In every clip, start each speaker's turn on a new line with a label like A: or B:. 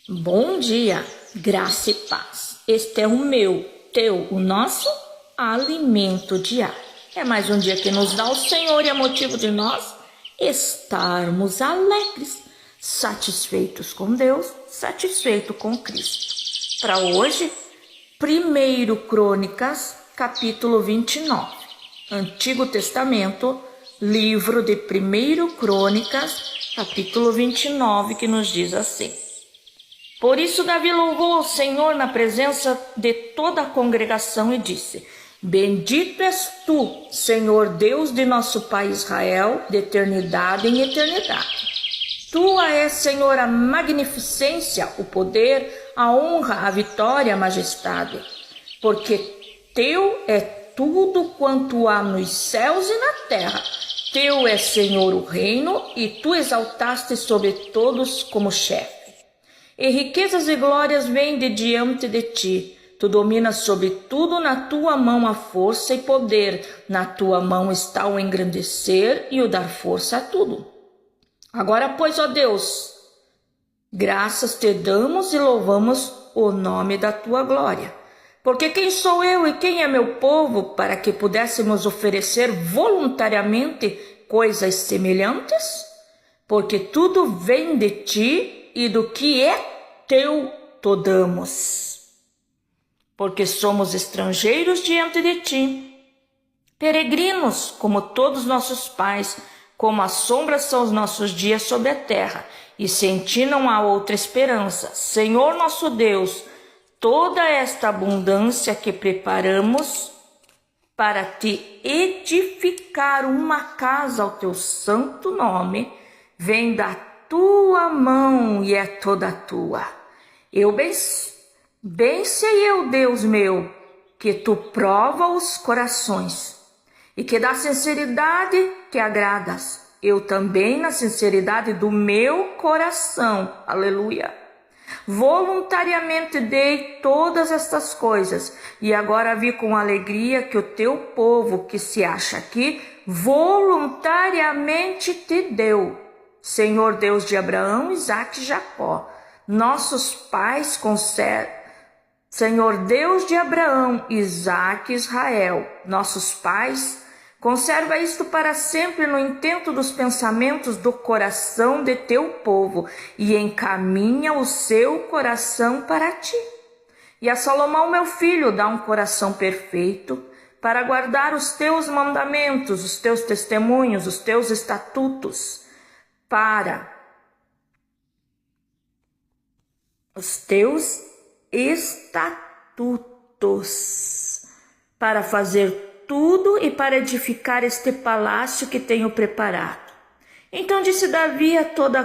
A: Bom dia, graça e paz. Este é o meu, teu, o nosso alimento diário. É mais um dia que nos dá o Senhor e é motivo de nós estarmos alegres, satisfeitos com Deus, satisfeitos com Cristo. Para hoje, 1 Crônicas, capítulo 29. Antigo Testamento, livro de 1 Crônicas, capítulo 29, que nos diz assim: Por isso Davi louvou ao Senhor na presença de toda a congregação e disse: Bendito és tu, Senhor Deus de nosso pai Israel, de eternidade em eternidade. Tua é, Senhor, a magnificência, o poder, a honra, a vitória, a majestade. Porque teu é tudo quanto há nos céus e na terra. Teu é, Senhor, o reino, e tu exaltaste sobre todos como chefe. E riquezas e glórias vêm de diante de ti. Tu dominas sobre tudo, na tua mão há força e poder. Na tua mão está o engrandecer e o dar força a tudo. Agora, pois, ó Deus, graças te damos e louvamos o nome da tua glória. Porque quem sou eu e quem é meu povo para que pudéssemos oferecer voluntariamente coisas semelhantes? Porque tudo vem de ti e do que é teu te damos. Porque somos estrangeiros diante de ti, peregrinos como todos nossos pais, como a sombra são os nossos dias sobre a terra, e sem ti não há outra esperança. Senhor nosso Deus, toda esta abundância que preparamos para te edificar uma casa ao teu santo nome, vem da tua mão e é toda tua. Bem sei eu, Deus meu, que tu prova os corações e que da sinceridade te agradas. Eu também na sinceridade do meu coração, aleluia, voluntariamente dei todas estas coisas e agora vi com alegria que o teu povo que se acha aqui voluntariamente te deu. Senhor Deus de Abraão, Isaque e Jacó, nossos pais Senhor Deus de Abraão, Isaque e Israel, nossos pais, conserva isto para sempre no intento dos pensamentos do coração de teu povo e encaminha o seu coração para ti. E a Salomão, meu filho, dá um coração perfeito para guardar os teus mandamentos, os teus testemunhos, os teus estatutos, para fazer tudo e para edificar este palácio que tenho preparado. Então disse Davi a toda a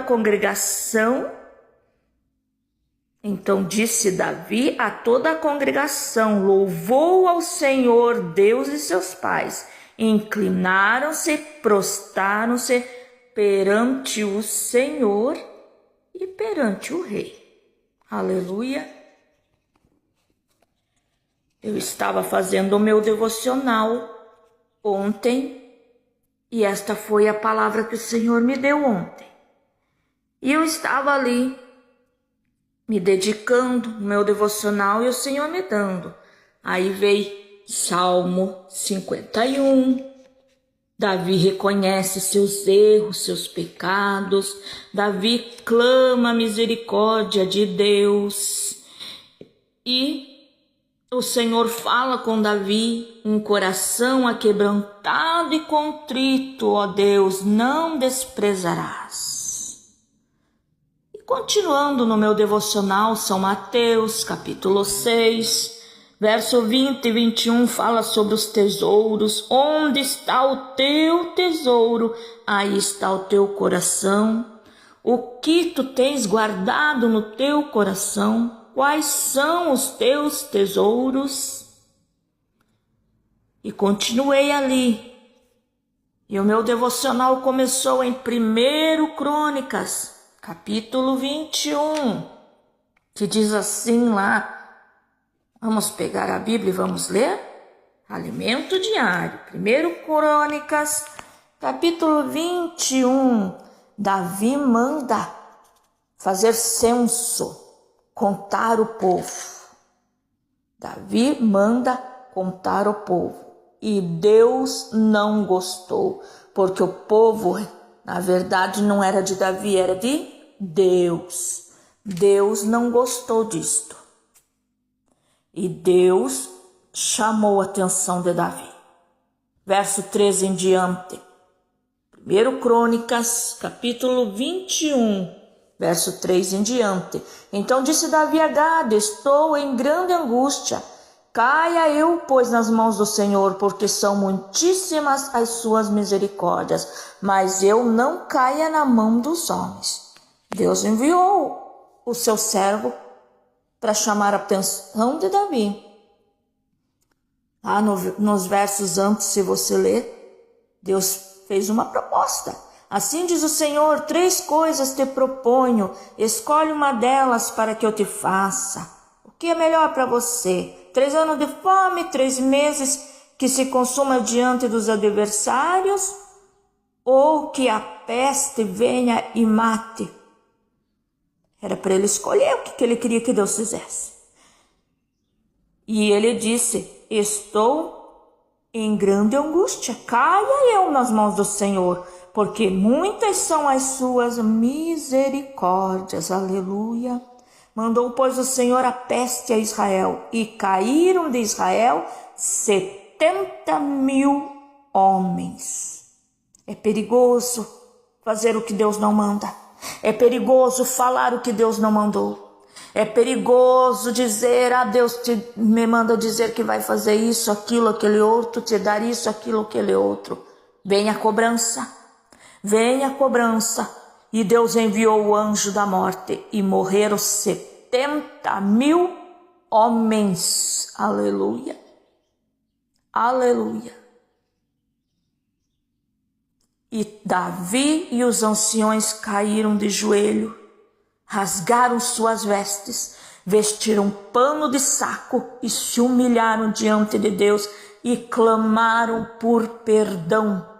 A: congregação, louvou ao Senhor Deus de seus pais, inclinaram-se, prostraram-se perante o Senhor e perante o rei. Aleluia. Eu estava fazendo o meu devocional ontem e esta foi a palavra que o Senhor me deu ontem. E eu estava ali me dedicando no meu devocional e o Senhor me dando. Aí veio Salmo 51. Davi reconhece seus erros, seus pecados. Davi clama a misericórdia de Deus. E o Senhor fala com Davi, um coração aquebrantado e contrito, ó Deus, não desprezarás. E continuando no meu devocional, São Mateus, capítulo 6, verso 20 e 21, fala sobre os tesouros. Onde está o teu tesouro, aí está o teu coração. O que tu tens guardado no teu coração? Quais são os teus tesouros? E continuei ali. E o meu devocional começou em 1 Crônicas, capítulo 21, que diz assim lá. Vamos pegar a Bíblia e vamos ler? Alimento diário. 1 Crônicas, capítulo 21. Davi manda fazer censo. contar o povo. Davi manda contar o povo. E Deus não gostou, porque o povo, na verdade, não era de Davi, era de Deus. Deus não gostou disto. E Deus chamou a atenção de Davi. Verso 13 em diante. 1 Crônicas, capítulo 21. Verso 3 em diante. Então disse Davi a Gade: estou em grande angústia. Caia eu, pois, nas mãos do Senhor, porque são muitíssimas as suas misericórdias, mas eu não caia na mão dos homens. Deus enviou o seu servo para chamar a atenção de Davi. Lá nos versos antes, se você ler, Deus fez uma proposta. Assim diz o Senhor: 3 coisas te proponho, escolhe uma delas para que eu te faça. O que é melhor para você? 3 anos de fome, 3 meses que se consuma diante dos adversários, ou que a peste venha e mate? Era para ele escolher o que ele queria que Deus fizesse. E ele disse: estou em grande angústia, caia eu nas mãos do Senhor, porque muitas são as suas misericórdias. Aleluia. Mandou, pois, o Senhor a peste a Israel, e caíram de Israel 70.000 homens. É perigoso fazer o que Deus não manda. É perigoso falar o que Deus não mandou. É perigoso dizer: Deus me manda dizer que vai fazer isso, aquilo, aquele outro, te dar isso, aquilo, aquele outro. Vem a cobrança. Vem a cobrança. E Deus enviou o anjo da morte e morreram 70.000 homens. Aleluia. Aleluia. E Davi e os anciões caíram de joelho, rasgaram suas vestes, vestiram pano de saco e se humilharam diante de Deus e clamaram por perdão.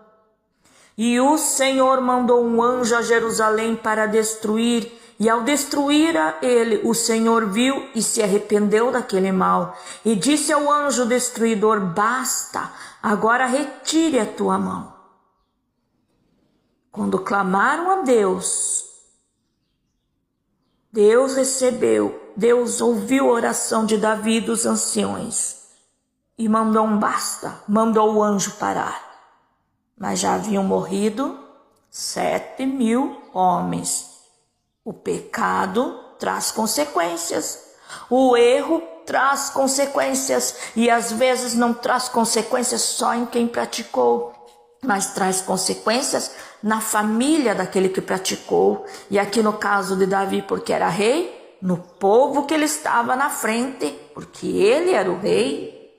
A: E o Senhor mandou um anjo a Jerusalém para destruir, e ao destruir a ele, o Senhor viu e se arrependeu daquele mal, e disse ao anjo destruidor: basta, agora retire a tua mão. Quando clamaram a Deus, Deus recebeu, Deus ouviu a oração de Davi e dos anciões, e mandou um basta, mandou o anjo parar. Mas já haviam morrido 7.000 homens. O pecado traz consequências. O erro traz consequências. E às vezes não traz consequências só em quem praticou, mas traz consequências na família daquele que praticou. E aqui no caso de Davi, porque era rei, no povo que ele estava na frente, porque ele era o rei.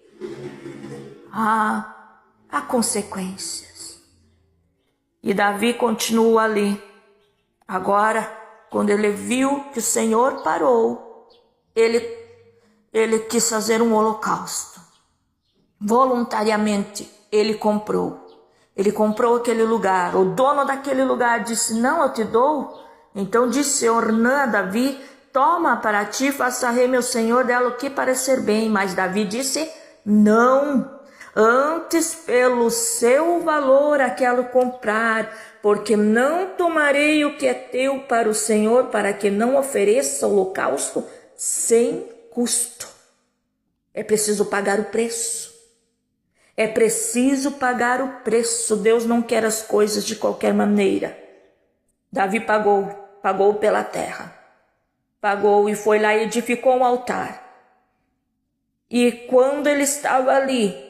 A: Há consequências. E Davi continua ali. Agora, quando ele viu que o Senhor parou, ele quis fazer um holocausto. Voluntariamente, ele comprou. Ele comprou aquele lugar. O dono daquele lugar disse: não, eu te dou. Então disse Ornã a Davi: toma para ti, faça rei meu senhor dela o que parecer bem. Mas Davi disse: não. Antes pelo seu valor a quero comprar, porque não tomarei o que é teu para o Senhor, para que não ofereça holocausto sem custo. É preciso pagar o preço. É preciso pagar o preço. Deus não quer as coisas de qualquer maneira. Davi pagou pela terra. Pagou e foi lá e edificou um altar. E quando ele estava ali,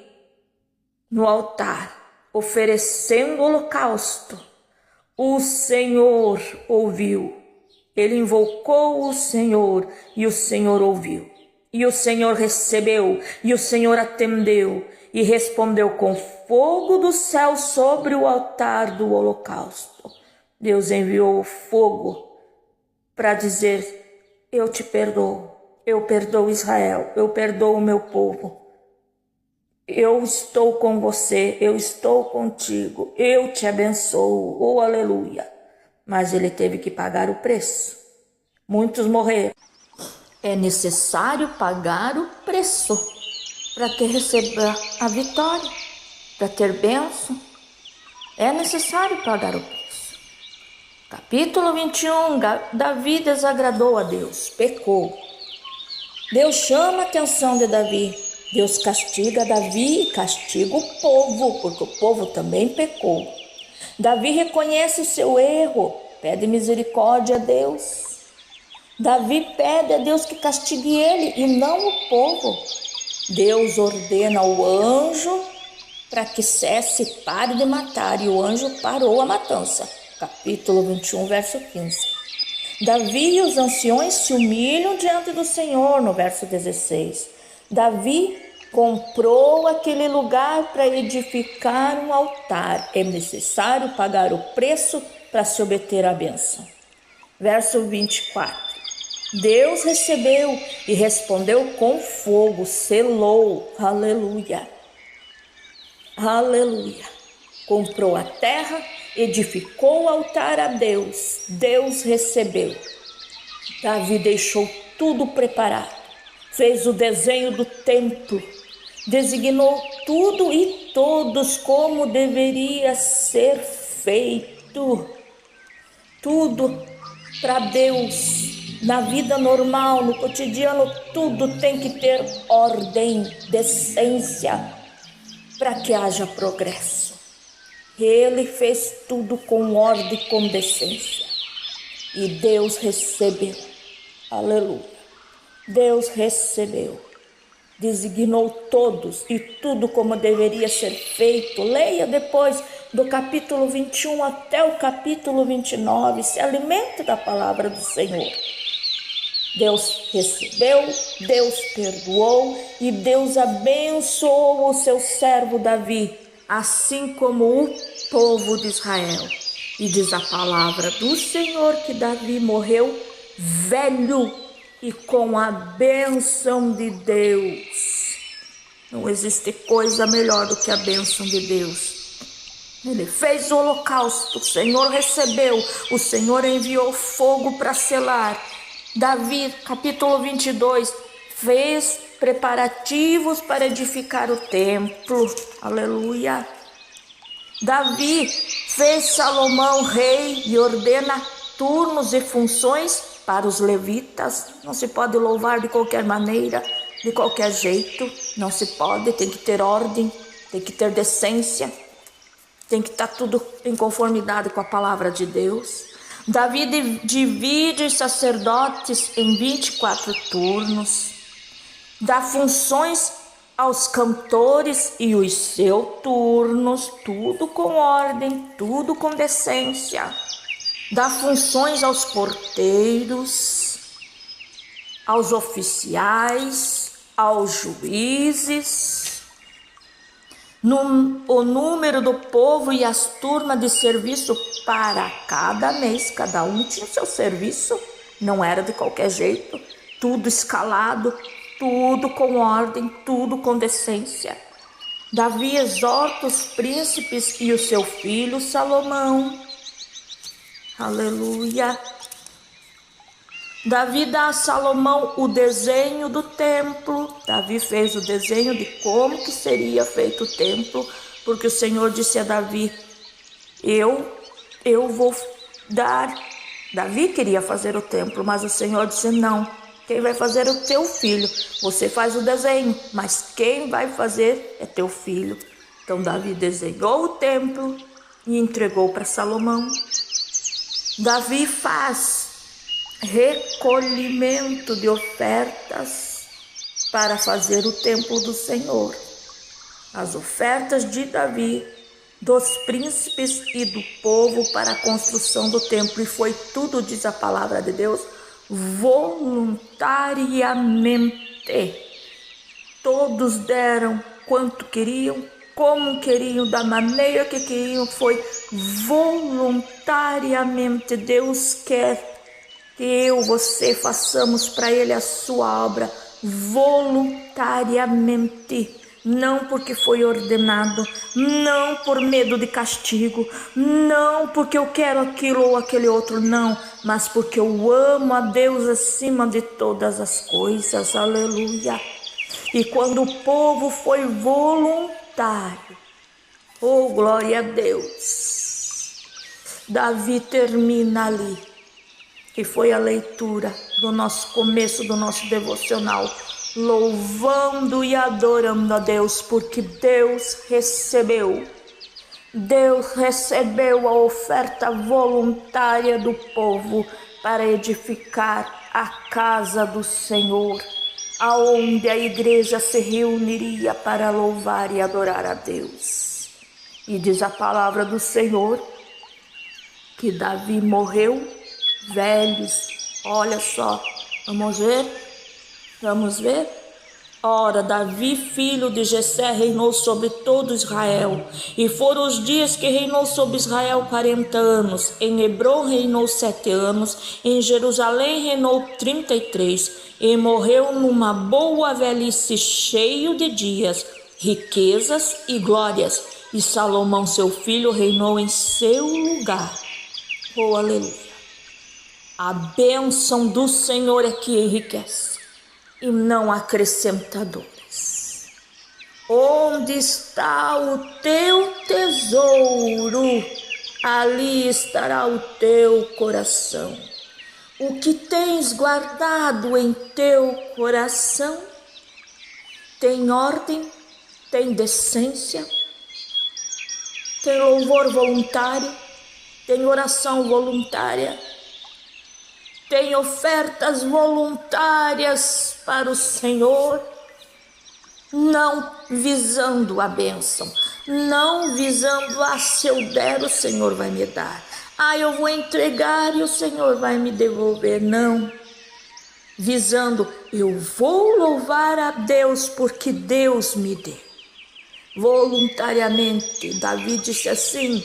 A: no altar, oferecendo holocausto, o Senhor ouviu. Ele invocou o Senhor e o Senhor ouviu. E o Senhor recebeu e o Senhor atendeu e respondeu com fogo do céu sobre o altar do holocausto. Deus enviou o fogo para dizer: eu te perdoo, eu perdoo Israel, eu perdoo o meu povo. Eu estou com você, eu estou contigo, eu te abençoo, oh aleluia. Mas ele teve que pagar o preço. Muitos morreram. É necessário pagar o preço para que receba a vitória, para ter bênção. É necessário pagar o preço. Capítulo 21, Davi desagradou a Deus, pecou. Deus chama a atenção de Davi. Deus castiga Davi e castiga o povo, porque o povo também pecou. Davi reconhece o seu erro, pede misericórdia a Deus. Davi pede a Deus que castigue ele e não o povo. Deus ordena ao anjo para que cesse e pare de matar, e o anjo parou a matança. Capítulo 21, verso 15. Davi e os anciões se humilham diante do Senhor, no verso 16. Davi comprou aquele lugar para edificar um altar. É necessário pagar o preço para se obter a bênção. Verso 24. Deus recebeu e respondeu com fogo, selou. Aleluia. Aleluia. Comprou a terra, edificou o altar a Deus. Deus recebeu. Davi deixou tudo preparado. Fez o desenho do templo. Designou tudo e todos como deveria ser feito. Tudo para Deus. Na vida normal, no cotidiano, tudo tem que ter ordem, decência, para que haja progresso. Ele fez tudo com ordem e com decência. E Deus recebeu. Aleluia. Deus recebeu. Designou todos e tudo como deveria ser feito. Leia depois do capítulo 21 até o capítulo 29. Se alimente da palavra do Senhor. Deus recebeu, Deus perdoou e Deus abençoou o seu servo Davi, assim como o povo de Israel. E diz a palavra do Senhor que Davi morreu velho e com a bênção de Deus. Não existe coisa melhor do que a bênção de Deus. Ele fez o holocausto, o Senhor recebeu, o Senhor enviou fogo para selar. Davi, capítulo 22, fez preparativos para edificar o templo. Aleluia. Davi fez Salomão rei e ordena turnos e funções para os levitas. Não se pode louvar de qualquer maneira, de qualquer jeito. Não se pode, tem que ter ordem, tem que ter decência. Tem que estar tudo em conformidade com a palavra de Deus. Davi divide os sacerdotes em 24 turnos, dá funções aos cantores e os seus turnos, tudo com ordem, tudo com decência. Dá funções aos porteiros, aos oficiais, aos juízes. O número do povo e as turmas de serviço para cada mês, cada um tinha o seu serviço, não era de qualquer jeito, tudo escalado, tudo com ordem, tudo com decência. Davi exorta os príncipes e o seu filho Salomão. Aleluia. Davi dá a Salomão o desenho do templo. Davi fez o desenho de como que seria feito o templo, porque o Senhor disse a Davi, eu vou dar. Davi queria fazer o templo, mas o Senhor disse, não, quem vai fazer é o teu filho. Você faz o desenho, mas quem vai fazer é teu filho. Então Davi desenhou o templo e entregou para Salomão. Davi faz recolhimento de ofertas para fazer o templo do Senhor. As ofertas de Davi, dos príncipes e do povo para a construção do templo. E foi tudo, diz a palavra de Deus, voluntariamente. Todos deram quanto queriam, como queriam, da maneira que queriam, foi voluntariamente. Deus quer que você façamos para Ele a sua obra voluntariamente, não porque foi ordenado, não por medo de castigo, não porque eu quero aquilo ou aquele outro, não, mas porque eu amo a Deus acima de todas as coisas, aleluia. E quando o povo foi voluntário, oh glória a Deus, Davi termina ali, que foi a leitura do nosso começo do nosso devocional, louvando e adorando a Deus, porque Deus recebeu a oferta voluntária do povo para edificar a casa do Senhor, aonde a igreja se reuniria para louvar e adorar a Deus. E diz a palavra do Senhor que Davi morreu velhos. Olha só, vamos ver. Ora, Davi, filho de Jessé, reinou sobre todo Israel, e foram os dias que reinou sobre Israel 40 anos. Em Hebrom reinou 7 anos, em Jerusalém reinou 33, e morreu numa boa velhice, cheio de dias, riquezas e glórias. E Salomão, seu filho, reinou em seu lugar. Oh, aleluia! A bênção do Senhor é que enriquece e não acrescenta dores. Onde está o teu tesouro, ali estará o teu coração. O que tens guardado em teu coração tem ordem, tem decência, tem louvor voluntário, tem oração voluntária, tem ofertas voluntárias para o Senhor, não visando a bênção, não visando, se eu der o Senhor vai me dar, eu vou entregar e o Senhor vai me devolver, não, visando, eu vou louvar a Deus porque Deus me deu, voluntariamente. Davi disse assim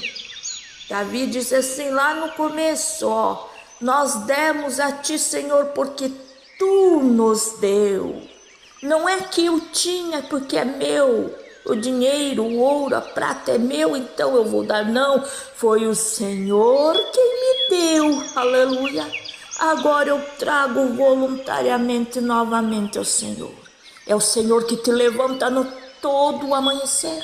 A: lá no começo, nós demos a ti, Senhor, porque tu nos deu. Não é que eu tinha porque é meu, o dinheiro, o ouro, a prata é meu, então eu vou dar. Não, foi o Senhor quem me deu, aleluia. Agora eu trago voluntariamente novamente ao Senhor. É o Senhor que te levanta no todo o amanhecer.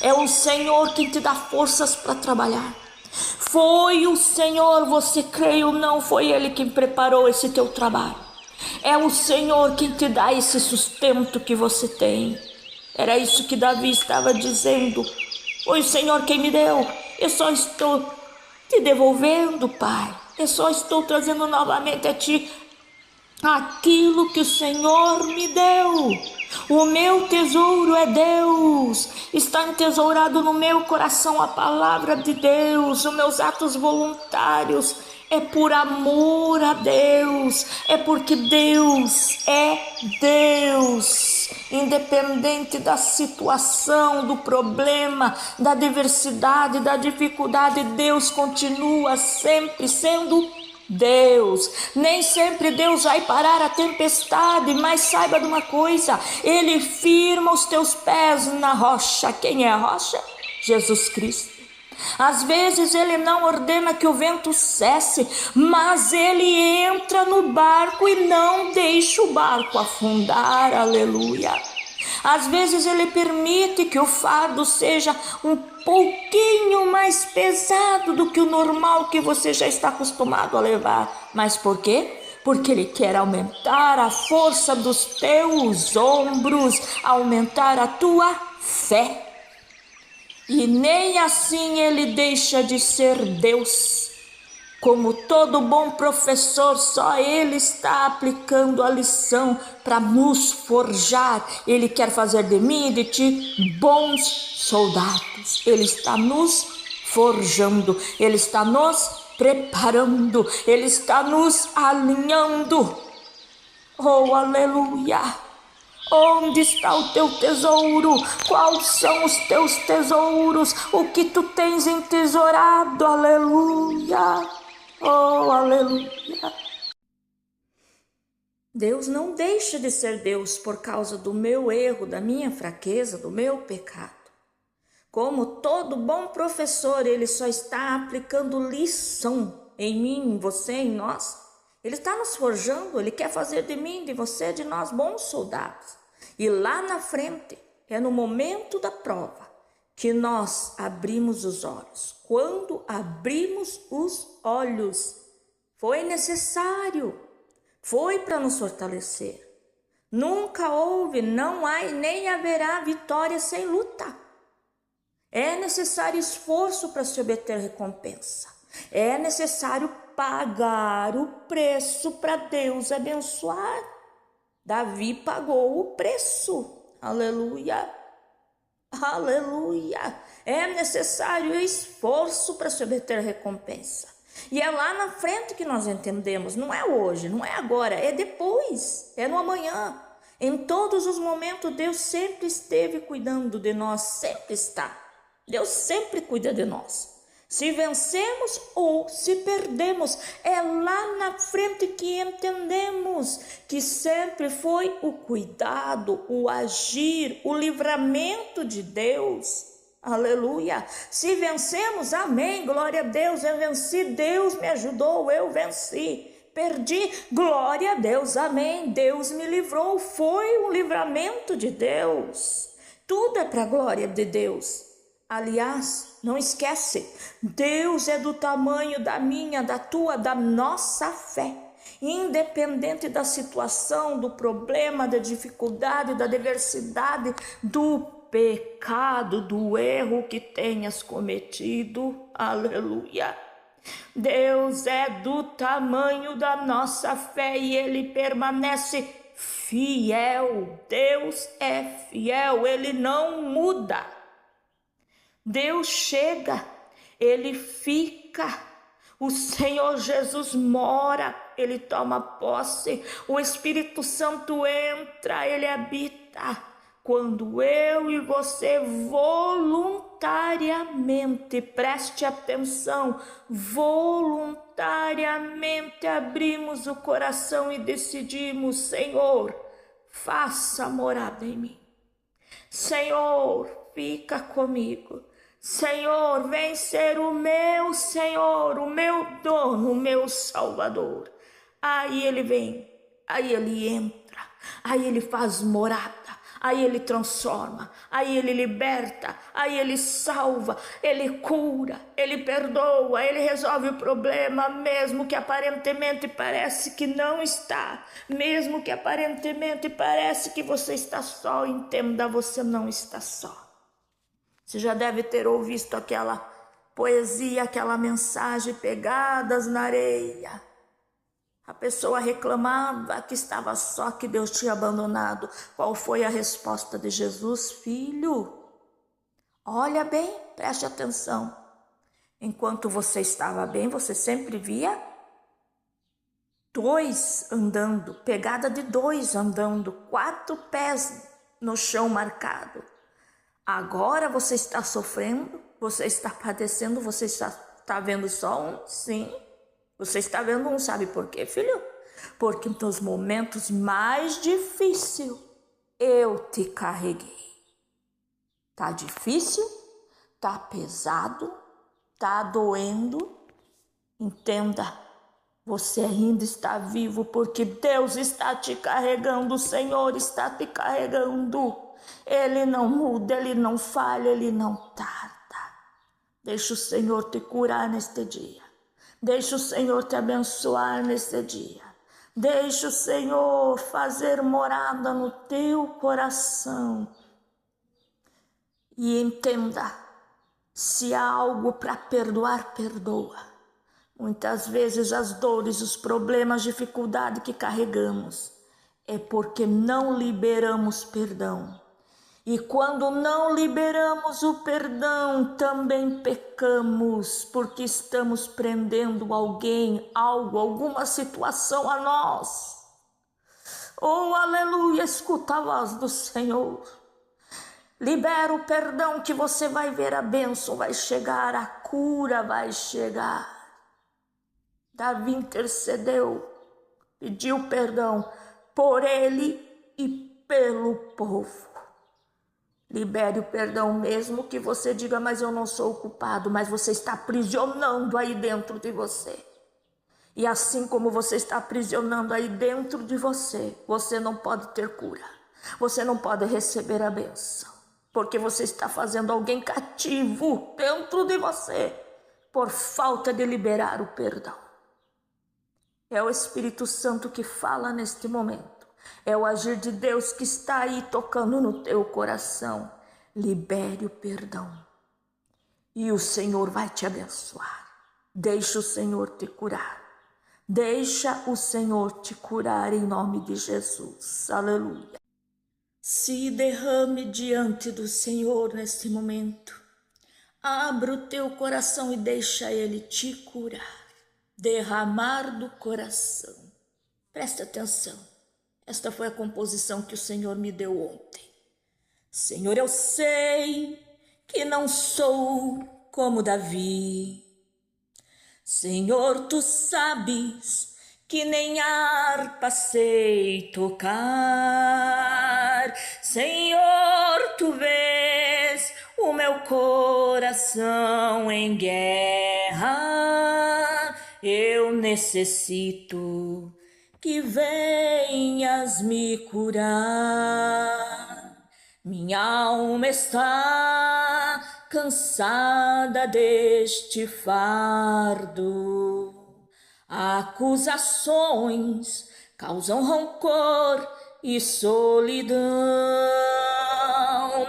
A: É o Senhor que te dá forças para trabalhar. Foi o Senhor, você crê ou não, foi Ele quem preparou esse teu trabalho. É o Senhor quem te dá esse sustento que você tem. Era isso que Davi estava dizendo. Foi o Senhor quem me deu. Eu só estou te devolvendo, Pai. Eu só estou trazendo novamente a ti aquilo que o Senhor me deu. O meu tesouro é Deus, está entesourado no meu coração a palavra de Deus. Os meus atos voluntários é por amor a Deus, é porque Deus é Deus, independente da situação, do problema, da diversidade, da dificuldade, Deus continua sempre sendo Deus. Nem sempre Deus vai parar a tempestade, mas saiba de uma coisa, Ele firma os teus pés na rocha. Quem é a rocha? Jesus Cristo. Às vezes Ele não ordena que o vento cesse, mas Ele entra no barco e não deixa o barco afundar, aleluia. Às vezes Ele permite que o fardo seja um pouquinho mais pesado do que o normal que você já está acostumado a levar. Mas por quê? Porque Ele quer aumentar a força dos teus ombros, aumentar a tua fé. E nem assim Ele deixa de ser Deus. Como todo bom professor, só Ele está aplicando a lição para nos forjar. Ele quer fazer de mim e de ti bons soldados. Ele está nos forjando, Ele está nos preparando, Ele está nos alinhando. Oh, aleluia! Onde está o teu tesouro? Quais são os teus tesouros? O que tu tens entesourado? Aleluia! Oh, aleluia! Deus não deixa de ser Deus por causa do meu erro, da minha fraqueza, do meu pecado. Como todo bom professor, ele só está aplicando lição em mim, em você, em nós. Ele está nos forjando, ele quer fazer de mim, de você, de nós bons soldados. E lá na frente, é no momento da prova, que nós abrimos os olhos. Quando abrimos os olhos, foi necessário, foi para nos fortalecer. Nunca houve, não há e nem haverá vitória sem luta. É necessário esforço para se obter recompensa. É necessário pagar o preço para Deus abençoar. Davi pagou o preço. Aleluia. Aleluia. É necessário esforço para se obter recompensa. E é lá na frente que nós entendemos. Não é hoje, não é agora, é depois, é no amanhã. Em todos os momentos, Deus sempre esteve cuidando de nós, sempre está. Deus sempre cuida de nós. Se vencemos ou se perdemos, é lá na frente que entendemos que sempre foi o cuidado, o agir, o livramento de Deus. Aleluia. Se vencemos, amém, glória a Deus, eu venci, Deus me ajudou, eu venci. Perdi, glória a Deus, amém, Deus me livrou, foi um livramento de Deus. Tudo é para a glória de Deus. Aliás, não esquece, Deus é do tamanho da minha, da tua, da nossa fé. Independente da situação, do problema, da dificuldade, da adversidade, do pecado, do erro que tenhas cometido. Aleluia. Deus é do tamanho da nossa fé e Ele permanece fiel. Deus é fiel, Ele não muda. Deus chega, Ele fica, o Senhor Jesus mora, Ele toma posse, o Espírito Santo entra, Ele habita. Quando eu e você voluntariamente, preste atenção, voluntariamente abrimos o coração e decidimos, Senhor, faça morada em mim. Senhor, fica comigo. Senhor, vem ser o meu Senhor, o meu dono, o meu Salvador. Aí Ele vem, aí Ele entra, aí Ele faz morada, aí Ele transforma, aí Ele liberta, aí Ele salva, Ele cura, Ele perdoa, Ele resolve o problema, mesmo que aparentemente parece que não está, mesmo que aparentemente parece que você está só, entenda, você não está só. Você já deve ter ouvido aquela poesia, aquela mensagem, pegadas na areia. A pessoa reclamava que estava só, que Deus tinha abandonado. Qual foi a resposta de Jesus? Filho, olha bem, preste atenção. Enquanto você estava bem, você sempre via dois andando, pegada de dois andando, 4 pés no chão marcado. Agora você está sofrendo, você está padecendo, você está vendo só um? Sim, você está vendo um, sabe por quê, filho? Porque nos momentos mais difíceis eu te carreguei. Tá difícil? Tá pesado? Tá doendo? Entenda, você ainda está vivo porque Deus está te carregando, o Senhor está te carregando. Ele não muda, Ele não falha, Ele não tarda. Deixa o Senhor te curar neste dia. Deixa o Senhor te abençoar neste dia. Deixa o Senhor fazer morada no teu coração. E entenda, se há algo para perdoar, perdoa. Muitas vezes as dores, os problemas, a dificuldade que carregamos é porque não liberamos perdão. E quando não liberamos o perdão, também pecamos, porque estamos prendendo alguém, algo, alguma situação a nós. Oh, aleluia, escuta a voz do Senhor. Libera o perdão que você vai ver a bênção, vai chegar, a cura vai chegar. Davi intercedeu, pediu perdão. por ele e pelo povo. Libere o perdão, mesmo que você diga, mas eu não sou o culpado, mas você está aprisionando aí dentro de você. E assim como você está aprisionando aí dentro de você, você não pode ter cura. Você não pode receber a bênção, porque você está fazendo alguém cativo dentro de você, por falta de liberar o perdão. É o Espírito Santo que fala neste momento. É o agir de Deus que está aí tocando no teu coração. Libere o perdão. E o Senhor vai te abençoar. Deixa o Senhor te curar. Deixa o Senhor te curar em nome de Jesus. Aleluia. Se derrame diante do Senhor neste momento. Abra o teu coração e deixa Ele te curar. Derramar do coração. Presta atenção. Esta foi a composição que o Senhor me deu ontem. Senhor, eu sei que não sou como Davi. Senhor, tu sabes que nem harpa sei tocar. Senhor, tu vês o meu coração em guerra. Eu necessito que venhas me curar. Minha alma está cansada deste fardo. Acusações causam rancor e solidão.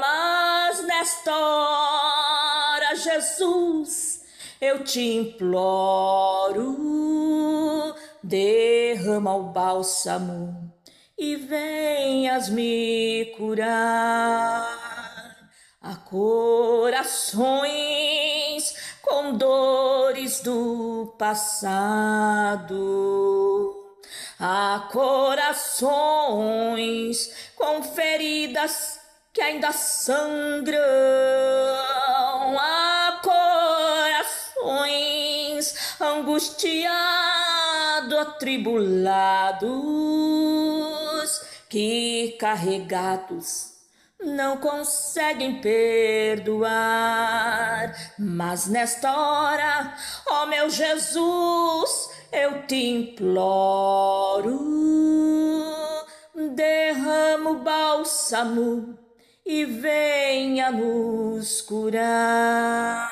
A: Mas nesta hora, Jesus, eu te imploro, derrama o bálsamo e venhas me curar. Há corações com dores do passado. Há corações com feridas que ainda sangram. Há corações angustiados, atribulados, que carregados não conseguem perdoar. Mas nesta hora, ó meu Jesus, eu te imploro, derrama o bálsamo e venha nos curar.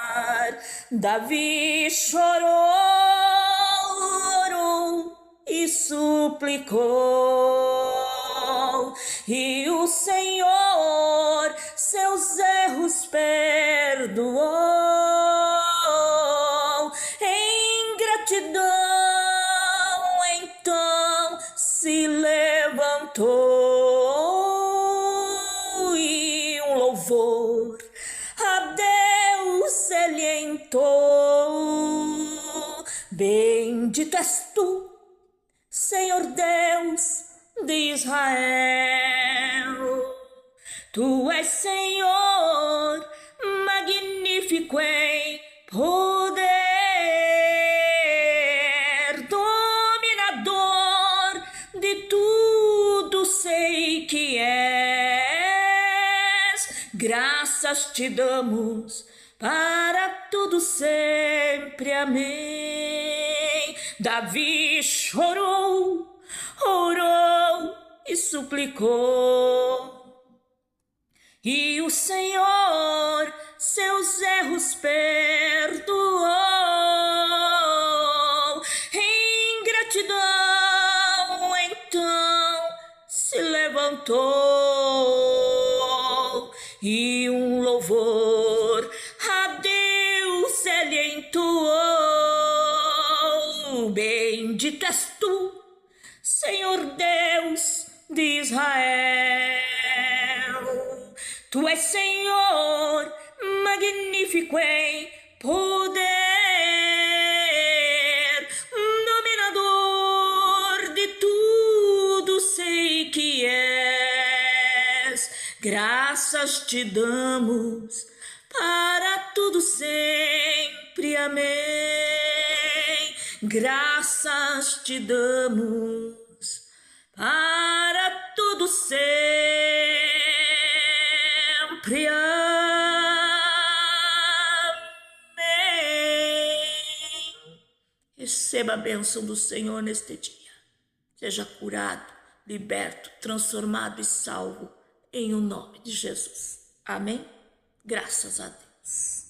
A: Davi chorou e suplicou, e o Senhor seus erros perdoou. Em gratidão, então se levantou, e um louvor a Deus ele entoou. Bendito és tu, Senhor Deus de Israel. Tu és Senhor, magnífico em poder, dominador de tudo sei que és. Graças te damos para tudo sempre, amém. Davi chorou, orou e suplicou, e o Senhor seus erros perdoou. Em gratidão, então se levantou, e um louvor a Deus ele entoou. Bendito és tu, Senhor Deus de Israel. Tu és Senhor, magnífico em poder, dominador de tudo sei que és. Graças te damos para tudo sempre, amém. Graças te damos para sempre. Amém. Receba a bênção do Senhor neste dia. Seja curado, liberto, transformado e salvo em o nome de Jesus. Amém? Graças a Deus.